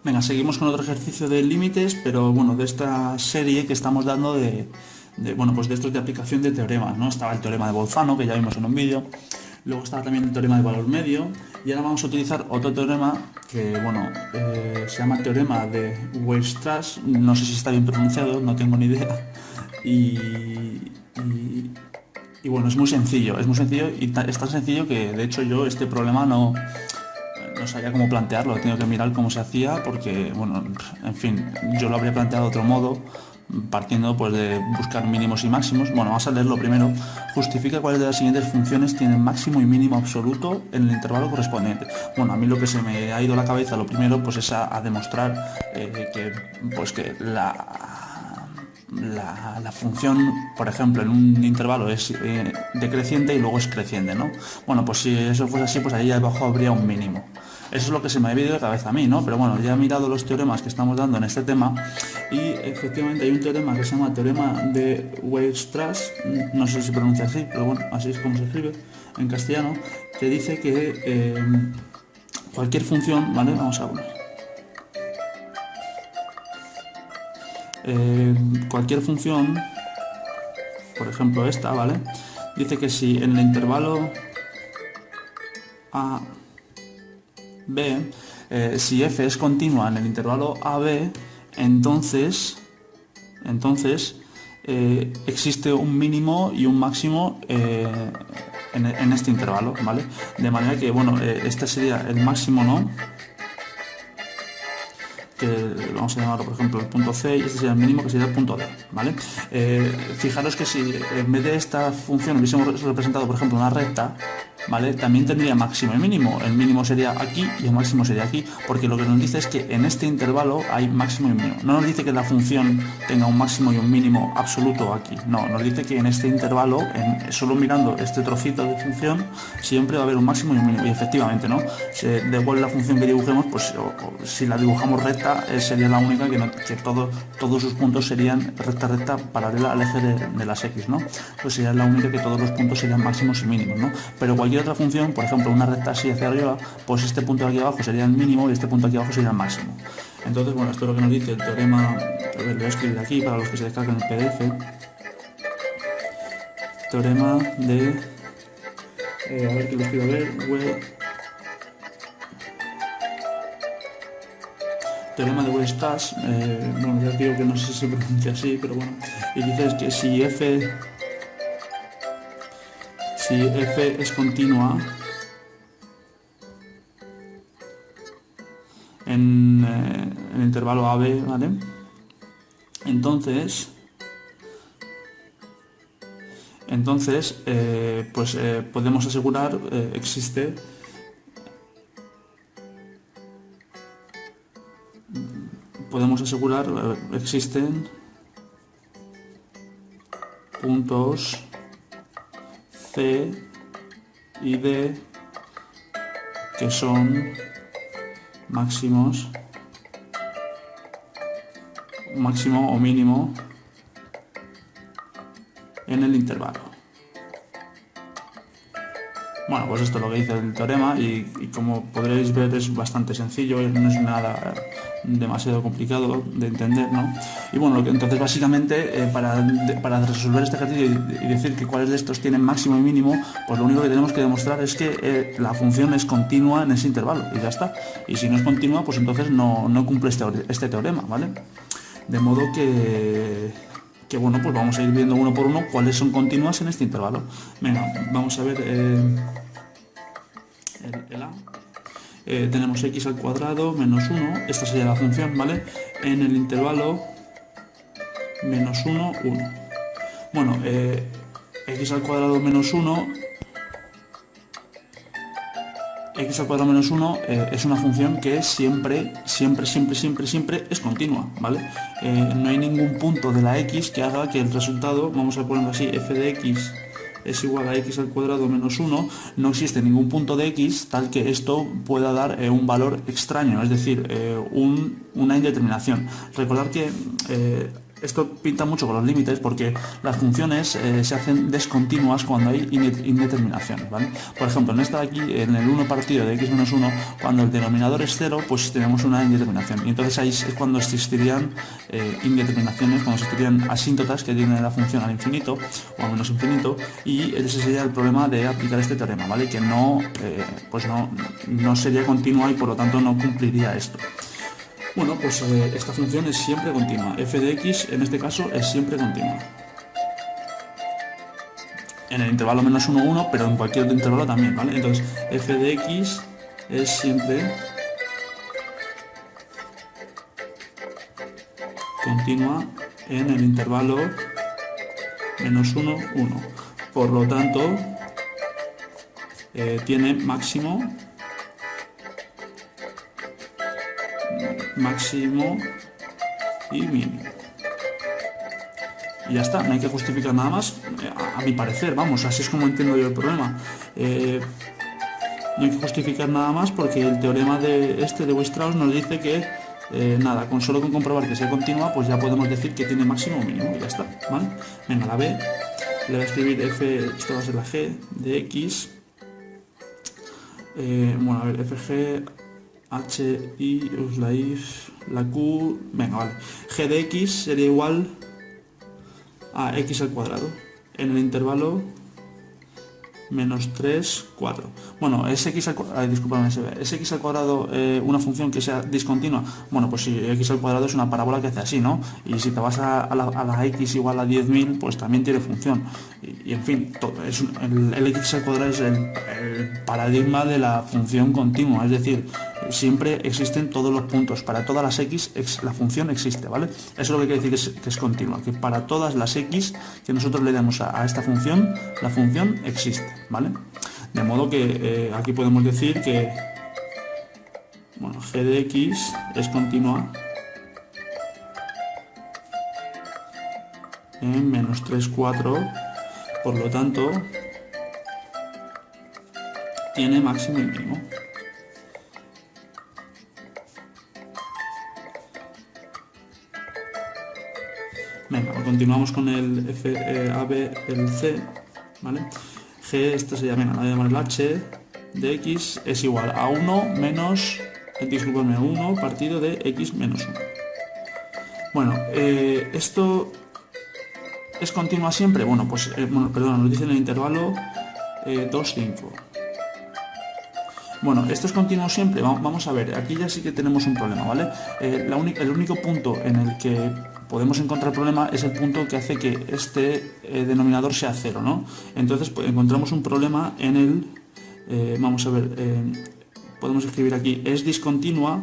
Venga, seguimos con otro ejercicio de límites, pero bueno, de esta serie que estamos dando bueno, pues de estos de aplicación de teoremas, ¿no? Estaba el teorema de Bolzano, que ya vimos en un vídeo, luego estaba también el teorema de valor medio, y ahora vamos a utilizar otro teorema que, bueno, se llama teorema de Weierstrass, no sé si está bien pronunciado, no tengo ni idea, y bueno, es muy sencillo y es tan sencillo que de hecho yo este problema no sabía cómo plantearlo, he tenido que mirar cómo se hacía porque, bueno, en fin, yo lo habría planteado de otro modo, partiendo pues de buscar mínimos y máximos. Bueno, vamos a leerlo primero. Justifica cuáles de las siguientes funciones tienen máximo y mínimo absoluto en el intervalo correspondiente. Bueno, a mí lo que se me ha ido a la cabeza, lo primero, pues es a demostrar que la función, por ejemplo, en un intervalo es decreciente y luego es creciente, ¿no? Bueno, pues si eso fuese así, pues ahí abajo habría un mínimo. Eso es lo que se me ha ido de la cabeza a mí, ¿no? Pero bueno, ya he mirado los teoremas que estamos dando en este tema y efectivamente hay un teorema que se llama teorema de Weierstrass, no sé si se pronuncia así, pero bueno, así es como se escribe en castellano, que dice que cualquier función, ¿vale? Vamos a poner. Cualquier función, por ejemplo esta, ¿vale? Dice que si en el intervalo a b, si f es continua en el intervalo AB, entonces existe un mínimo y un máximo en este intervalo, ¿vale? De manera que, bueno, este sería el máximo, ¿no? Que vamos a llamarlo, por ejemplo, el punto C, y este sería el mínimo, que sería el punto D, ¿vale? Fijaros que si en vez de esta función hubiésemos representado, por ejemplo, una recta, ¿vale? También tendría máximo y mínimo. El mínimo sería aquí y el máximo sería aquí, porque lo que nos dice es que en este intervalo hay máximo y mínimo. No nos dice que la función tenga un máximo y un mínimo absoluto aquí, no, nos dice que en este intervalo, solo mirando este trocito de función, siempre va a haber un máximo y un mínimo, y efectivamente, ¿no? Da igual la función que dibujemos, pues si la dibujamos recta, sería la única que todos sus puntos serían recta paralela al eje de las X, ¿no? Pues sería la única que todos los puntos serían máximos y mínimos, ¿no? Pero cualquier otra función, por ejemplo, una recta así hacia arriba, pues este punto de aquí abajo sería el mínimo y este punto de aquí abajo sería el máximo. Entonces, bueno, esto es lo que nos dice el teorema. A ver, lo voy a escribir aquí para los que se descarguen el PDF. Teorema de... a ver que lo escribo, a ver, teorema de Weierstrass, bueno, ya digo que no sé si se pronuncia así, pero bueno, y dices que si f es continua en el intervalo AB, ¿vale? Entonces podemos asegurar, existen puntos C y D que son máximo o mínimo en el intervalo. Bueno, pues esto es lo que dice el teorema y como podréis ver es bastante sencillo, no es nada demasiado complicado de entender, ¿no? Y bueno, entonces básicamente para resolver este ejercicio y decir que cuáles de estos tienen máximo y mínimo, pues lo único que tenemos que demostrar es que la función es continua en ese intervalo y ya está. Y si no es continua, pues entonces no cumple este teorema, ¿vale? De modo que bueno, pues vamos a ir viendo uno por uno cuáles son continuas en este intervalo. Venga, vamos a ver el A. Tenemos x al cuadrado menos 1, esta sería la función, ¿vale? En el intervalo menos 1, 1. Bueno, x al cuadrado menos 1, x al cuadrado menos 1 es una función que siempre es continua, ¿vale? No hay ningún punto de la x que haga que el resultado, vamos a ponerlo así, f de x es igual a x al cuadrado menos 1, no existe ningún punto de x tal que esto pueda dar un valor extraño, es decir, una indeterminación. Recordad que Esto pinta mucho con los límites porque las funciones se hacen descontinuas cuando hay indeterminaciones, ¿vale? Por ejemplo, en esta de aquí, en el 1 partido de x menos 1, cuando el denominador es 0, pues tenemos una indeterminación. Y entonces ahí es cuando existirían indeterminaciones, cuando existirían asíntotas que tienen la función al infinito o al menos infinito, y ese sería el problema de aplicar este teorema, ¿vale? Que no, no sería continua y por lo tanto no cumpliría esto. Bueno, pues esta función es siempre continua. F de x, en este caso, es siempre continua. En el intervalo menos 1, 1, pero en cualquier otro intervalo también, ¿vale? Entonces, f de x es siempre continua en el intervalo menos 1, 1. Por lo tanto, tiene máximo y mínimo. Y ya está, no hay que justificar nada más, a mi parecer, vamos, así es como entiendo yo el problema. No hay que justificar nada más porque el teorema de Weierstrass nos dice que nada, solo con comprobar que sea continua, pues ya podemos decir que tiene máximo o mínimo, y ya está, ¿vale? Venga, la B, le voy a escribir f, esto va a ser la g de x, bueno, a ver, fg, h, i, la i, la q, venga, vale, g de x sería igual a x al cuadrado en el intervalo menos 3, 4. Bueno, es x al cuadrado, disculpadme, es x al cuadrado una función que sea discontinua. Bueno, pues si x al cuadrado es una parábola que hace así, ¿no? Y si te vas a la x igual a 10.000, pues también tiene función. Y en fin, el x al cuadrado es el paradigma de la función continua, es decir, siempre existen todos los puntos. Para todas las x la función existe, ¿vale? Eso es lo que quiere decir que es continua, que para todas las x que nosotros le damos a esta función, la función existe, ¿vale? De modo que aquí podemos decir que, bueno, g de x es continua en menos 3, 4, por lo tanto tiene máximo y mínimo. Venga, continuamos con el f, a, b, el c, ¿vale? G, esto se llama, la voy a llamar el h de x es igual a 1 menos, disculpadme, 1 partido de x menos 1. Bueno, esto es continua siempre. Bueno, pues, perdón, nos dice en el intervalo 2, 5. Bueno, esto es continuo siempre. Vamos a ver, aquí ya sí que tenemos un problema, ¿vale? El único punto en el que podemos encontrar problema es el punto que hace que este denominador sea 0, ¿no? Entonces pues, encontramos un problema en el, vamos a ver, podemos escribir aquí, es discontinua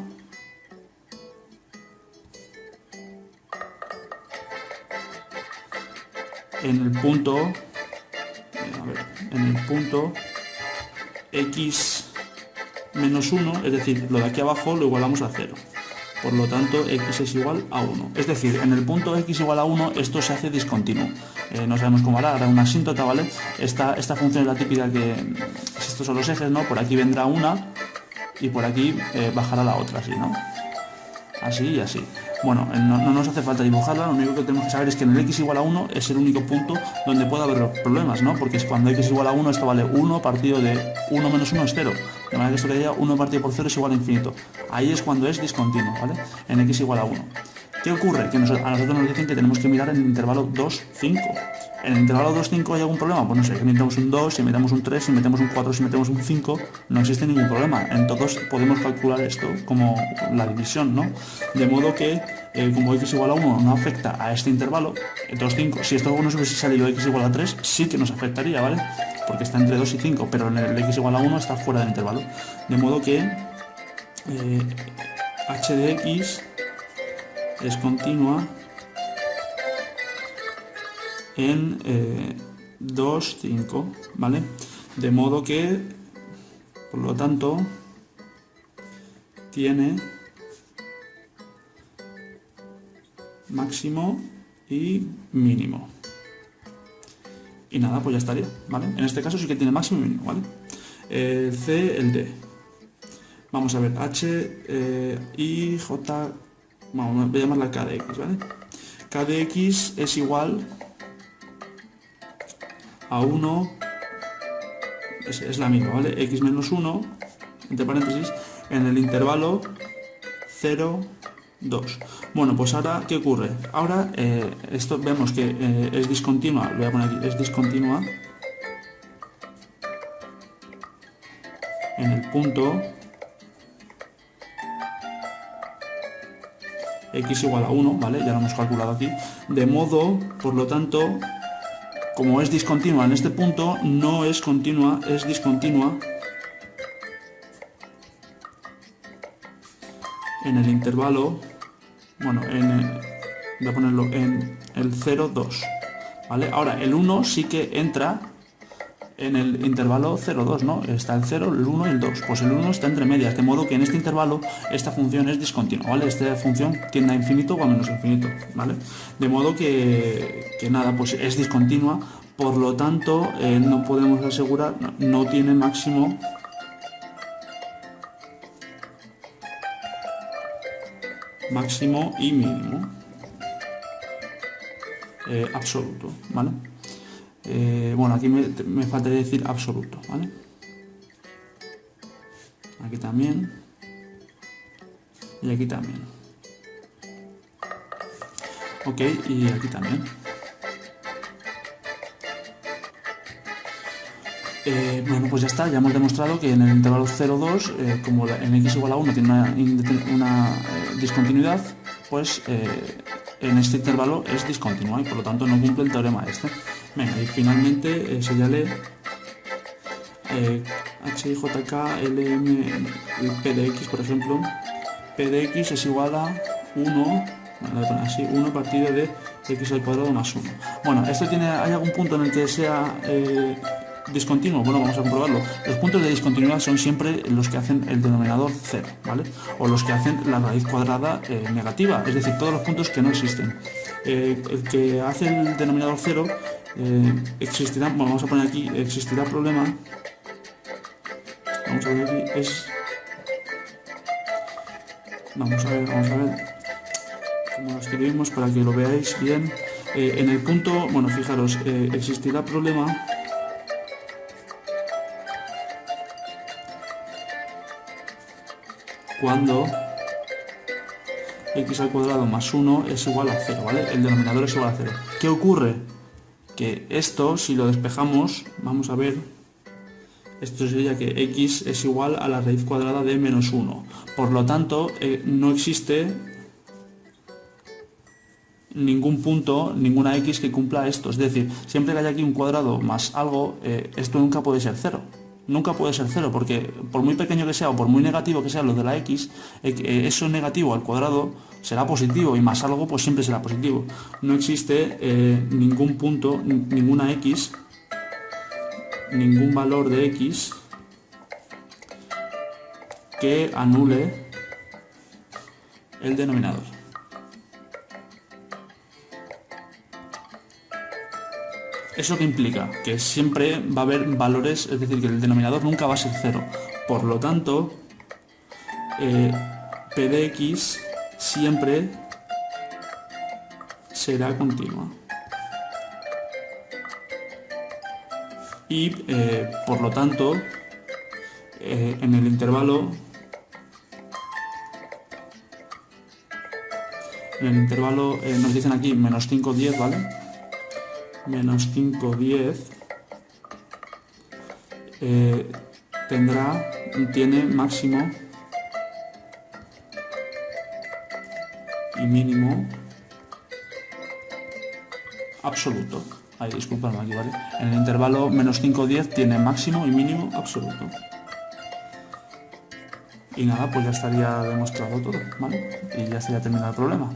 en el punto, en el punto x menos 1, es decir, lo de aquí abajo lo igualamos a 0. Por lo tanto, x es igual a 1. Es decir, en el punto x igual a 1, esto se hace discontinuo. No sabemos cómo hará una asíntota, ¿vale? Esta función es la típica que, estos son los ejes, ¿no? Por aquí vendrá una y por aquí bajará la otra, así, ¿no? Así y así. Bueno, no nos hace falta dibujarla, lo único que tenemos que saber es que en el x igual a 1 es el único punto donde puede haber problemas, ¿no? Porque es cuando x igual a 1, esto vale 1 partido de 1 menos 1 es 0. De manera que esto quedaría 1 partido por 0 es igual a infinito. Ahí es cuando es discontinuo, ¿vale? En x igual a 1. ¿Qué ocurre? Que a nosotros nos dicen que tenemos que mirar en el intervalo 2, 5. ¿En el intervalo 2, 5 hay algún problema? Pues no sé, si metemos un 2, si metemos un 3, si metemos un 4, si metemos un 5, no existe ningún problema. En todos podemos calcular esto como la división, ¿no? De modo que, como x igual a 1 no afecta a este intervalo, 2, 5, si esto nos hubiese salido x igual a 3, sí que nos afectaría, ¿vale? Porque está entre 2 y 5, pero en el x igual a 1 está fuera del intervalo. De modo que h de x es continua en 2, 5, ¿vale? De modo que, por lo tanto, tiene máximo y mínimo. Y nada, pues ya estaría, ¿vale? En este caso sí que tiene máximo y mínimo, ¿vale? El C, el D. Vamos a ver, H, I, J, vamos, voy a llamarla K de X, ¿vale? k de x es igual a 1, es la misma, ¿vale? X menos 1, entre paréntesis, en el intervalo 0, 2. Bueno, pues ahora, ¿qué ocurre? Ahora, esto vemos que es discontinua, lo voy a poner aquí, es discontinua en el punto x igual a 1, ¿vale? Ya lo hemos calculado aquí. De modo, por lo tanto, como es discontinua en este punto, no es continua, es discontinua en el intervalo, bueno, voy a ponerlo en el 0, 2, ¿vale? Ahora, el 1 sí que entra en el intervalo 0, 2, ¿no? Está el 0, el 1 y el 2. Pues el 1 está entre medias, de modo que en este intervalo esta función es discontinua, ¿vale? Esta función tiende a infinito o a menos infinito, ¿vale? De modo que nada, pues es discontinua, por lo tanto no podemos asegurar, no tiene máximo y mínimo absoluto, ¿vale? Bueno, aquí me faltaría decir absoluto, ¿vale? Aquí también. Y aquí también. Ok, y aquí también. Bueno, pues ya está, ya hemos demostrado que en el intervalo 0, 2, como en x igual a 1 tiene una discontinuidad, pues en este intervalo es discontinua y por lo tanto no cumple el teorema este. Venga, y finalmente señale h, i, j, k, l, m, p de x, por ejemplo. P de x es igual a 1, así, 1 partido de x al cuadrado más 1. Bueno, ¿hay algún punto en el que sea discontinuo? Bueno, vamos a comprobarlo. Los puntos de discontinuidad son siempre los que hacen el denominador 0, ¿vale? O los que hacen la raíz cuadrada negativa, es decir, todos los puntos que no existen. El que hace el denominador 0 existirá, bueno, vamos a poner aquí, existirá problema. Vamos a ver aquí, vamos a ver cómo lo escribimos para que lo veáis bien. En el punto, bueno, fijaros, existirá problema cuando x al cuadrado más 1 es igual a 0, ¿vale? El denominador es igual a 0. ¿Qué ocurre? Que esto, si lo despejamos, vamos a ver, esto sería que x es igual a la raíz cuadrada de menos 1. Por lo tanto, no existe ningún punto, ninguna x que cumpla esto. Es decir, siempre que haya aquí un cuadrado más algo, esto nunca puede ser 0. Nunca puede ser 0, porque por muy pequeño que sea o por muy negativo que sea lo de la x, eso negativo al cuadrado será positivo y más algo pues siempre será positivo. No existe ningún punto, ninguna x, ningún valor de x que anule el denominador. ¿Eso qué implica? Que siempre va a haber valores, es decir, que el denominador nunca va a ser 0. Por lo tanto, p de x siempre será continua. Y, por lo tanto, en el intervalo nos dicen aquí menos 5, 10, ¿vale? Menos 5, 10 tiene máximo y mínimo absoluto. Ahí, disculpadme aquí, ¿vale? En el intervalo menos 5, 10 tiene máximo y mínimo absoluto. Y nada, pues ya estaría demostrado todo, ¿vale? Y ya estaría terminado el problema.